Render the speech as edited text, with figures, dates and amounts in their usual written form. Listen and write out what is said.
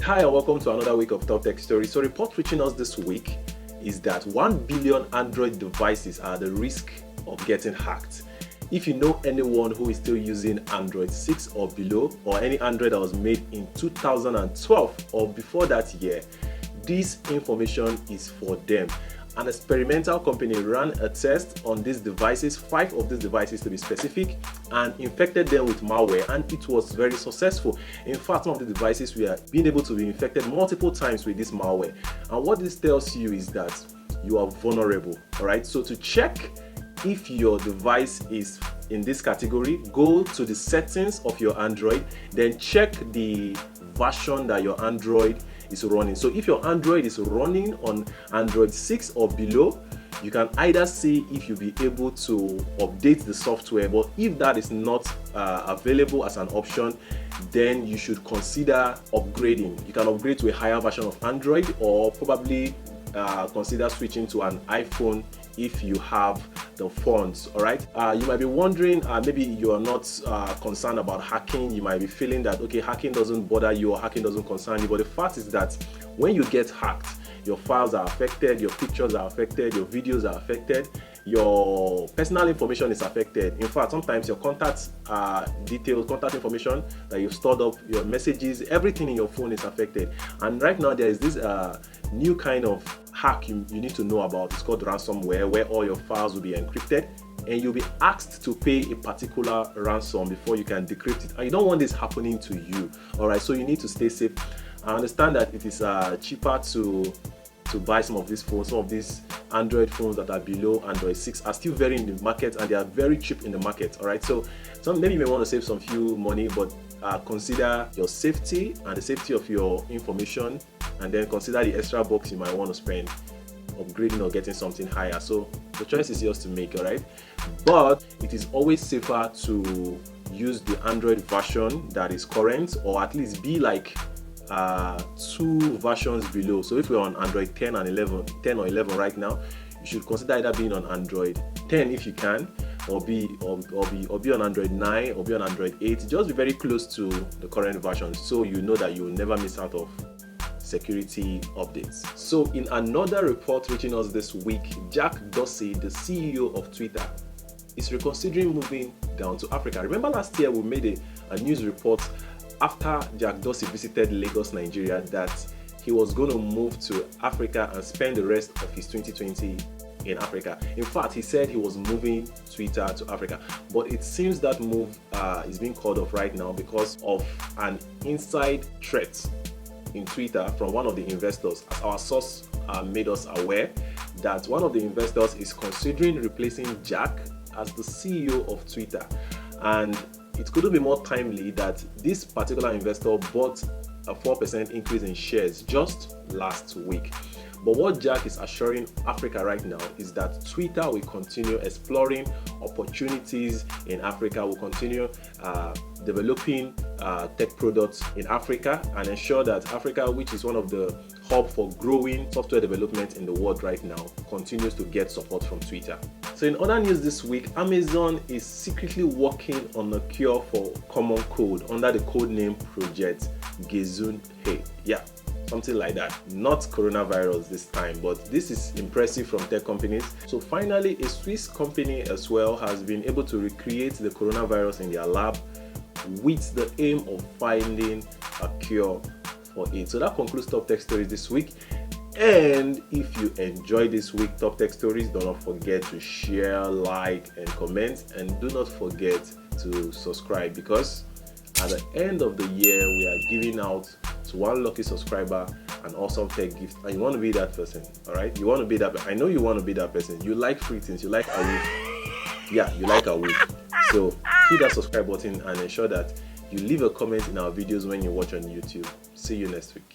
Hi and welcome to another week of Top Tech Stories. So report reaching us this week is that 1 billion Android devices are at the risk of getting hacked. If you know anyone who is still using Android 6 or below, or any Android that was made in 2012 or before that year, this information is for them. An experimental company ran a test on these devices, 5 of these devices to be specific, and infected them with malware, and it was very successful. In fact, some of the devices were being able to be infected multiple times with this malware. And what this tells you is that you are vulnerable. All right, so to check if your device is in this category, go to the settings of your Android, then check the version that your Android is running. So if your Android is running on Android 6 or below, you can either see if you'll be able to update the software, but if that is not available as an option, then you should consider upgrading. You can upgrade to a higher version of Android, or probably consider switching to an iPhone if you have the funds. All right, you might be wondering, maybe you are not concerned about hacking. You might be feeling that, okay, hacking doesn't bother you or hacking doesn't concern you, but the fact is that when you get hacked, your files are affected, your pictures are affected, your videos are affected, your personal information is affected. In fact, sometimes your contact details, contact information that you've stored up, your messages, everything in your phone is affected. And right now there is this new kind of hack you need to know about. It's called ransomware, where all your files will be encrypted and you'll be asked to pay a particular ransom before you can decrypt it. And you don't want this happening to you. All right, so you need to stay safe. I understand that it is cheaper to buy some of these phones. Some of these Android phones that are below Android 6 are still very in the market, and they are very cheap in the market. All right, so maybe you may want to save some few money, but consider your safety and the safety of your information, and then consider the extra bucks you might want to spend upgrading or getting something higher. So the choice is yours to make. All right, but it is always safer to use the Android version that is current, or at least be like 2 versions below. So if you're on Android 10 or 11 right now, you should consider either being on Android 10 if you can, or be on Android 9 or be on Android 8. Just be very close to the current version, so you know that you will never miss out of security updates. So in another report reaching us this week, Jack Dorsey, the CEO of Twitter, is reconsidering moving down to Africa. Remember last year we made a news report after Jack Dorsey visited Lagos, Nigeria, that he was going to move to Africa and spend the rest of his 2020 in Africa. In fact, he said he was moving Twitter to Africa, but it seems that move is being called off right now because of an inside threat in Twitter from one of the investors. As our source made us aware, that one of the investors is considering replacing Jack as the CEO of Twitter. And it couldn't be more timely that this particular investor bought a 4% increase in shares just last week. But what Jack is assuring Africa right now is that Twitter will continue exploring opportunities in Africa, will continue developing tech products in Africa, and ensure that Africa, which is one of the hub for growing software development in the world right now, continues to get support from Twitter. So in other news this week, Amazon is secretly working on a cure for common cold under the code name Project Gezunhe. Yeah, something like that. Not coronavirus this time, but this is impressive from tech companies. So finally, a Swiss company as well has been able to recreate the coronavirus in their lab with the aim of finding a cure for it. So that concludes Top Tech Stories this week. And if you enjoyed this week Top Tech Stories, do not forget to share, like, and comment, and do not forget to subscribe, because at the end of the year we are giving out to one lucky subscriber an awesome tech gift, and you want to be that person. All right, you want to be that. I know you want to be that person. You like free things. You like a week. Yeah, you like a week. So hit that subscribe button and ensure that you leave a comment in our videos when you watch on YouTube. See you next week.